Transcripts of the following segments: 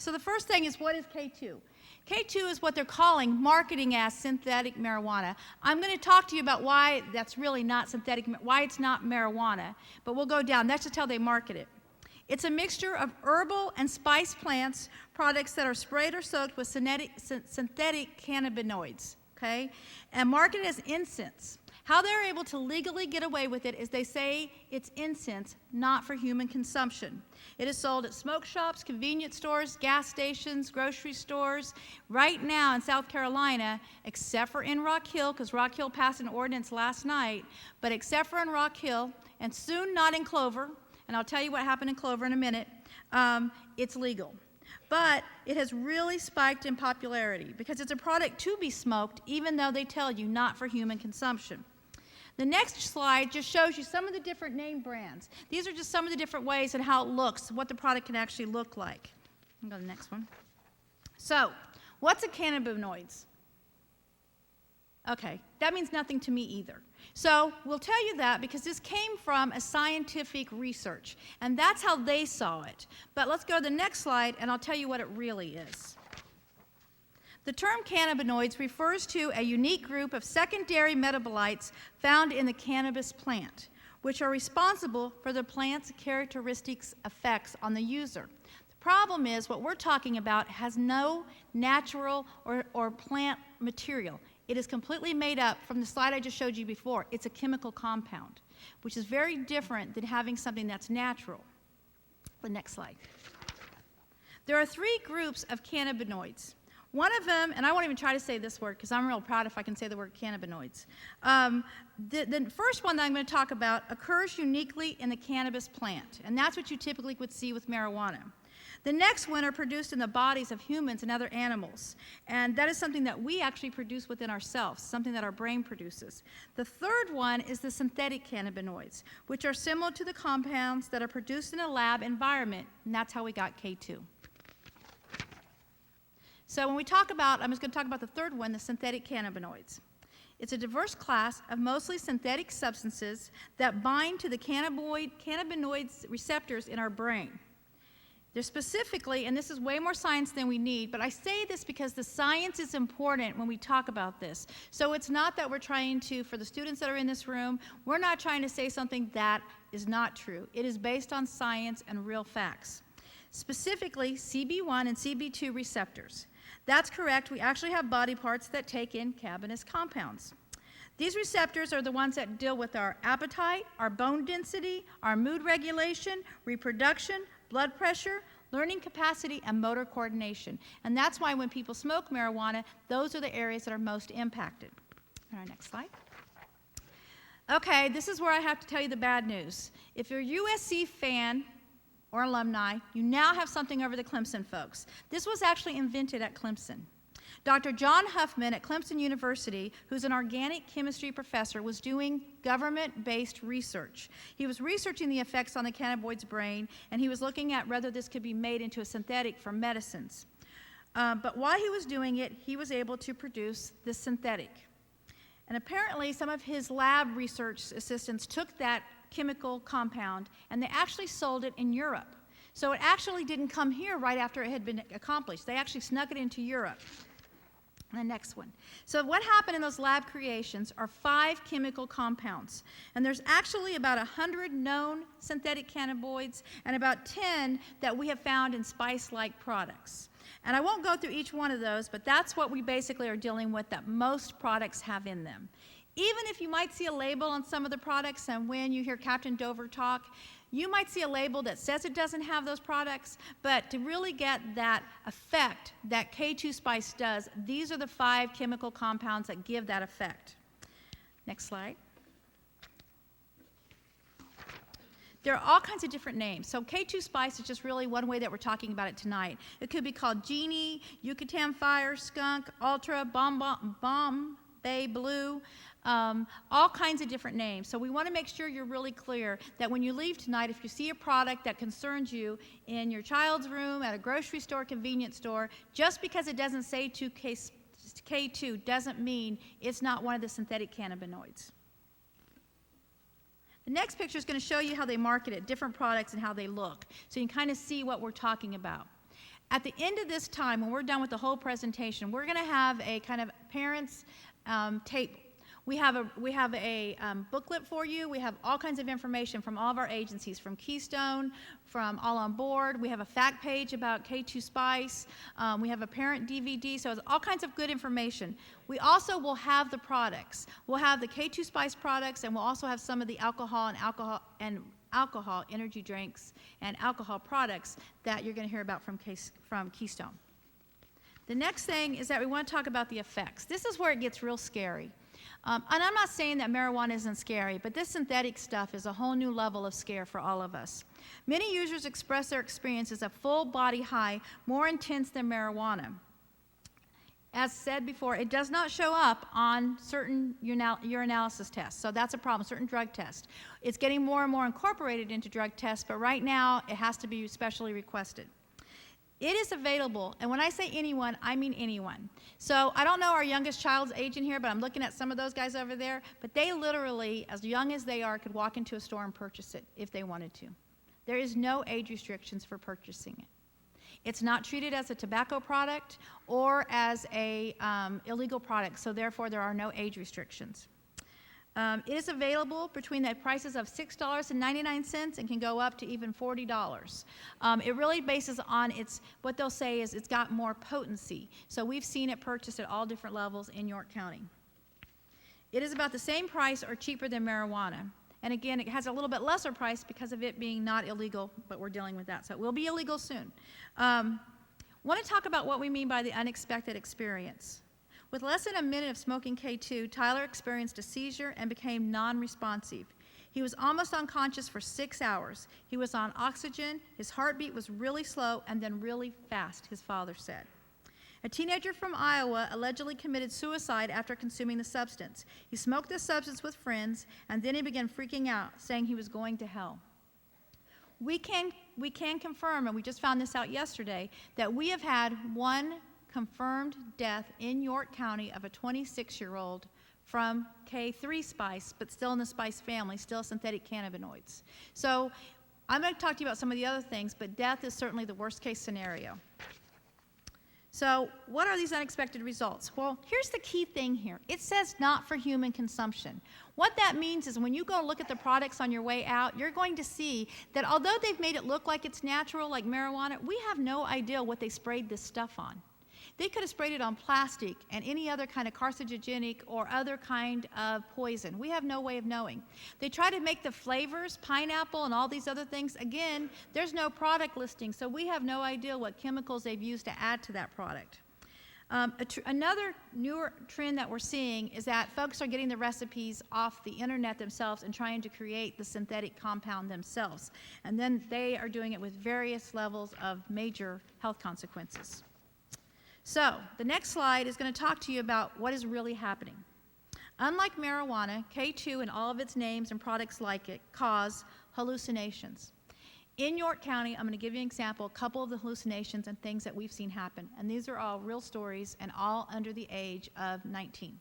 So the first thing is, what is K2? K2 is what they're marketing as synthetic marijuana. I'm going to talk to you about why that's really not synthetic, why it's not marijuana, but we'll go down. That's just how they market it. It's a mixture of herbal and spice plants products that are sprayed or soaked with synthetic cannabinoids, okay, and marketed as incense. How they're able to legally get away with it is they say it's incense, not for human consumption. It is sold at smoke shops, convenience stores, gas stations, grocery stores. Right now in South Carolina, except for in Rock Hill, because Rock Hill passed an ordinance last night, but except for in Rock Hill, and soon not in Clover, and I'll tell you what happened in Clover in a minute, it's legal. But it has really spiked in popularity because it's a product to be smoked, even though they tell you not for human consumption. The next slide just shows you some of the different name brands. These are just some of the different ways and how it looks, what the product can actually look like. I'll go to the next one. So, what's a cannabinoids? Okay, that means nothing to me either. So we'll tell you that because this came from a scientific research, and that's how they saw it. But let's go to the next slide, and I'll tell you what it really is. The term cannabinoids refers to a unique group of secondary metabolites found in the cannabis plant, which are responsible for the plant's characteristics effects on the user. The problem is what we're talking about has no natural or plant material. It is completely made up from the slide I just showed you before. It's a chemical compound, which is very different than having something that's natural. The next slide. There are three groups of cannabinoids. One of them, and I won't even try to say this word because I'm real proud if I can say the word cannabinoids. The first one that I'm going to talk about occurs uniquely in the cannabis plant, and that's what you typically would see with marijuana. The next one are produced in the bodies of humans and other animals, and that is something that we actually produce within ourselves, something that our brain produces. The third one is the synthetic cannabinoids, which are similar to the compounds that are produced in a lab environment, and that's how we got K2. So when we talk about, I'm just going to talk about the third one, the synthetic cannabinoids. It's a diverse class of mostly synthetic substances that bind to the cannabinoid receptors in our brain. They're specifically, and this is way more science than we need, but I say this because the science is important when we talk about this. So it's not that we're trying to, for the students that are in this room, we're not trying to say something that is not true. It is based on science and real facts. Specifically, CB1 and CB2 receptors. That's correct, we actually have body parts that take in cannabis compounds. These receptors are the ones that deal with our appetite, our bone density, our mood regulation, reproduction, blood pressure, learning capacity, and motor coordination. And that's why when people smoke marijuana, those are the areas that are most impacted. All right, next slide. Okay, this is where I have to tell you the bad news. If you're a USC fan or alumni, you now have something over the Clemson folks. This was actually invented at Clemson. Dr. John Huffman at Clemson University, who's an organic chemistry professor, was doing government-based research. He was researching the effects on the cannabinoids brain, and he was looking at whether this could be made into a synthetic for medicines. But while he was doing it, he was able to produce this synthetic. And apparently, some of his lab research assistants took that chemical compound, and they actually sold it in Europe. So it actually didn't come here right after it had been accomplished. They actually snuck it into Europe. The next one. So what happened in those lab creations are 5 chemical compounds. And there's actually about 100 known synthetic cannabinoids and about 10 that we have found in spice-like products. And I won't go through each one of those, but that's what we basically are dealing with that most products have in them. Even if you might see a label on some of the products, and when you hear Captain Dover talk, you might see a label that says it doesn't have those products, but to really get that effect that K2 spice does, these are the 5 chemical compounds that give that effect. Next slide. There are all kinds of different names. So K2 spice is just really one way that we're talking about it tonight. It could be called Genie, Yucatan Fire, Skunk, Ultra, Bombay Blue, all kinds of different names. So we want to make sure you're really clear that when you leave tonight, if you see a product that concerns you in your child's room, at a grocery store, convenience store, just because it doesn't say K2 doesn't mean it's not one of the synthetic cannabinoids. The next picture is going to show you how they market it, different products and how they look, so you can kind of see what we're talking about. At the end of this time, when we're done with the whole presentation, we're going to have a kind of parents tape. We have a booklet for you. We have all kinds of information from all of our agencies, from Keystone, from All on Board. We have a fact page about K2 Spice. We have a parent DVD, so it's all kinds of good information. We also will have the products. We'll have the K2 Spice products, and we'll also have some of the alcohol, energy drinks, and alcohol products that you're going to hear about from Keystone. The next thing is that we want to talk about the effects. This is where it gets real scary. And I'm not saying that marijuana isn't scary, but this synthetic stuff is a whole new level of scare for all of us. Many users express their experience as a full body high, more intense than marijuana. As said before, it does not show up on certain urinalysis tests, so that's a problem, certain drug tests. It's getting more and more incorporated into drug tests, but right now it has to be specially requested. It is available, and when I say anyone, I mean anyone. So I don't know our youngest child's age in here, but I'm looking at some of those guys over there, but they literally, as young as they are, could walk into a store and purchase it if they wanted to. There is no age restrictions for purchasing it. It's not treated as a tobacco product or as a illegal product, so therefore there are no age restrictions. It is available between the prices of $6.99 and can go up to even $40. It really bases on what they'll say is it's got more potency. So we've seen it purchased at all different levels in York County. It is about the same price or cheaper than marijuana. And again, it has a little bit lesser price because of it being not illegal, but we're dealing with that. So it will be illegal soon. Want to talk about what we mean by the unexpected experience. With less than a minute of smoking K2, Tyler experienced a seizure and became non-responsive. He was almost unconscious for 6 hours. He was on oxygen, his heartbeat was really slow and then really fast, his father said. A teenager from Iowa allegedly committed suicide after consuming the substance. He smoked the substance with friends, and then he began freaking out, saying he was going to hell. We can confirm, and we just found this out yesterday, that we have had one confirmed death in York County of a 26-year-old from K3 Spice, but still in the Spice family, still synthetic cannabinoids. So I'm going to talk to you about some of the other things, but death is certainly the worst case scenario. So what are these unexpected results? Well, here's the key thing here. It says not for human consumption. What that means is when you go look at the products on your way out, you're going to see that although they've made it look like it's natural, like marijuana, we have no idea what they sprayed this stuff on. They could have sprayed it on plastic and any other kind of carcinogenic or other kind of poison. We have no way of knowing. They try to make the flavors, pineapple and all these other things. Again, there's no product listing, so we have no idea what chemicals they've used to add to that product. Another newer trend that we're seeing is that folks are getting the recipes off the internet themselves and trying to create the synthetic compound themselves. And then they are doing it with various levels of major health consequences. So the next slide is going to talk to you about what is really happening. Unlike marijuana, K2 and all of its names and products like it cause hallucinations. In York County, I'm going to give you an example, a couple of the hallucinations and things that we've seen happen. And these are all real stories and all under the age of 19.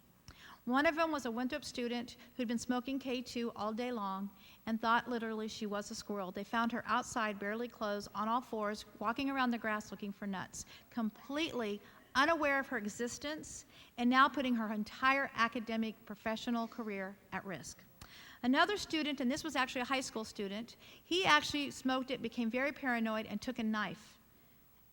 One of them was a Winthrop student who'd been smoking K2 all day long and thought literally she was a squirrel. They found her outside, barely clothed, on all fours, walking around the grass looking for nuts, completely unaware of her existence and now putting her entire academic professional career at risk. Another student, and this was actually a high school student, he actually smoked it, became very paranoid, and took a knife.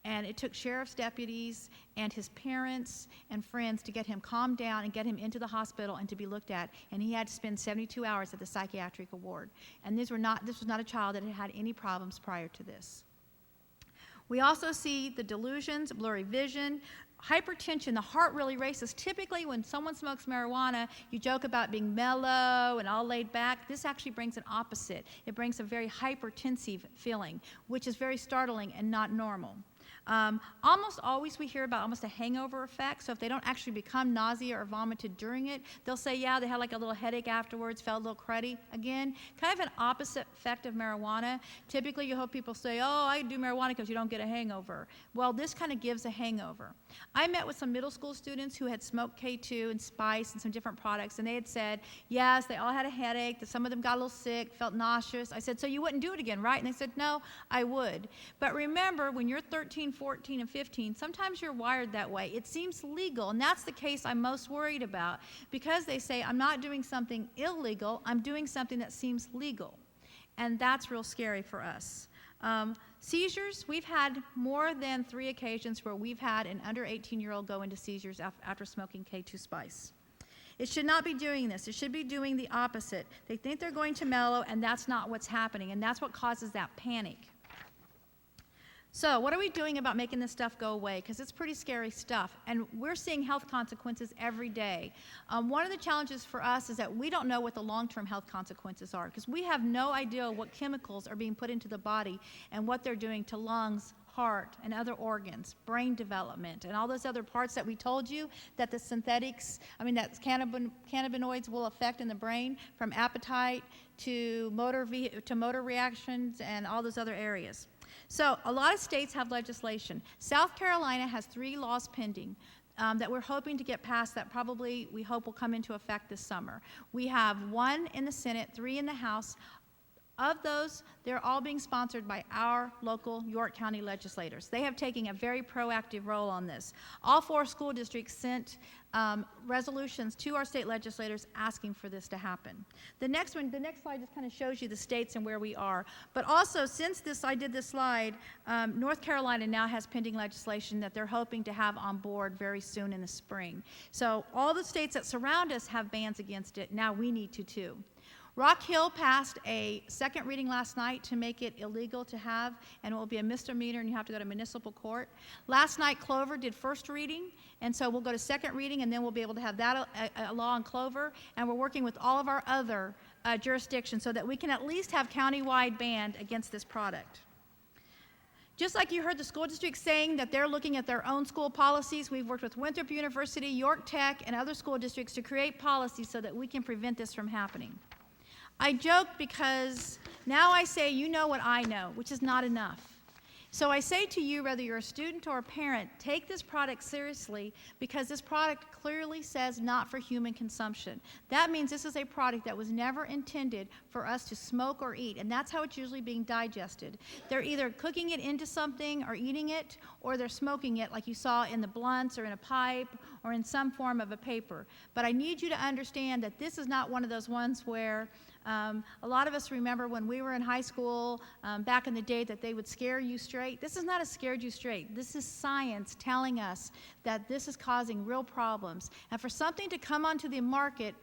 And it took sheriff's deputies and his parents and friends to get him calmed down and get him into the hospital and to be looked at. And he had to spend 72 hours at the psychiatric ward. And this was not a child that had had any problems prior to this. We also see the delusions, blurry vision, hypertension. The heart really races. Typically, when someone smokes marijuana, you joke about being mellow and all laid back. This actually brings an opposite. It brings a very hypertensive feeling, which is very startling and not normal. Almost always we hear about almost a hangover effect. So if they don't actually become nausea or vomited during it, they'll say, yeah, they had like a little headache afterwards, felt a little cruddy. Again, kind of an opposite effect of marijuana. Typically you hope people say, oh, I do marijuana because you don't get a hangover. Well, this kind of gives a hangover. I met with some middle school students who had smoked K2 and Spice and some different products, and they had said, yes, they all had a headache, that some of them got a little sick, felt nauseous. I said, so you wouldn't do it again, right? And they said, no, I would. But remember, when you're 13, 14, and 15, sometimes you're wired that way. It seems legal, and that's the case I'm most worried about, because they say, I'm not doing something illegal, I'm doing something that seems legal. And that's real scary for us. Seizures, we've had more than 3 occasions where we've had an under 18-year-old go into seizures after smoking K2 Spice. It should not be doing this. It should be doing the opposite. They think they're going to mellow, and that's not what's happening, and that's what causes that panic. So what are we doing about making this stuff go away? Because it's pretty scary stuff, and we're seeing health consequences every day. One of the challenges for us is that we don't know what the long-term health consequences are, because we have no idea what chemicals are being put into the body and what they're doing to lungs, heart, and other organs, brain development, and all those other parts that we told you that the synthetics, that cannabinoids will affect in the brain, from appetite to motor reactions and all those other areas. So a lot of states have legislation. South Carolina has 3 laws pending that we're hoping to get passed that probably we hope will come into effect this summer. We have 1 in the Senate, 3 in the House. Of those, they're all being sponsored by our local York County legislators. They have taken a very proactive role on this. All 4 school districts sent resolutions to our state legislators asking for this to happen. The next slide just kind of shows you the states and where we are. But also, since I did this slide, North Carolina now has pending legislation that they're hoping to have on board very soon in the spring. So all the states that surround us have bans against it. Now we need to too. Rock Hill passed a second reading last night to make it illegal to have, and it will be a misdemeanor, and you have to go to municipal court. Last night, Clover did first reading, and so we'll go to second reading, and then we'll be able to have that a law in Clover, and we're working with all of our other jurisdictions so that we can at least have countywide ban against this product. Just like you heard the school district saying that they're looking at their own school policies, we've worked with Winthrop University, York Tech, and other school districts to create policies so that we can prevent this from happening. I joke because now I say, you know what I know, which is not enough. So I say to you, whether you're a student or a parent, take this product seriously, because this product clearly says not for human consumption. That means this is a product that was never intended for us to smoke or eat, and that's how it's usually being digested. They're either cooking it into something or eating it, or they're smoking it like you saw in the blunts or in a pipe or in some form of a paper. But I need you to understand that this is not one of those ones where a lot of us remember when we were in high school back in the day that they would scare you straight. This is not a scared you straight. This is science telling us that this is causing real problems. And for something to come onto the market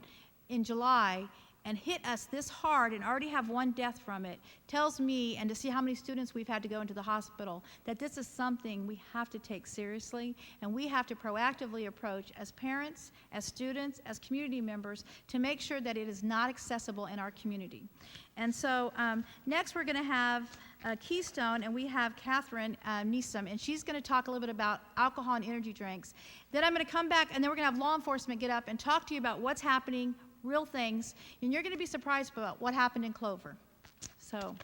in July and hit us this hard and already have 1 death from it tells me, and to see how many students we've had to go into the hospital, that this is something we have to take seriously, and we have to proactively approach as parents, as students, as community members to make sure that it is not accessible in our community. And so next we're going to have Keystone, and we have Catherine Neeson, and she's going to talk a little bit about alcohol and energy drinks. Then I'm going to come back, and then we're going to have law enforcement get up and talk to you about what's happening, real things, and you're going to be surprised about what happened in Clover. So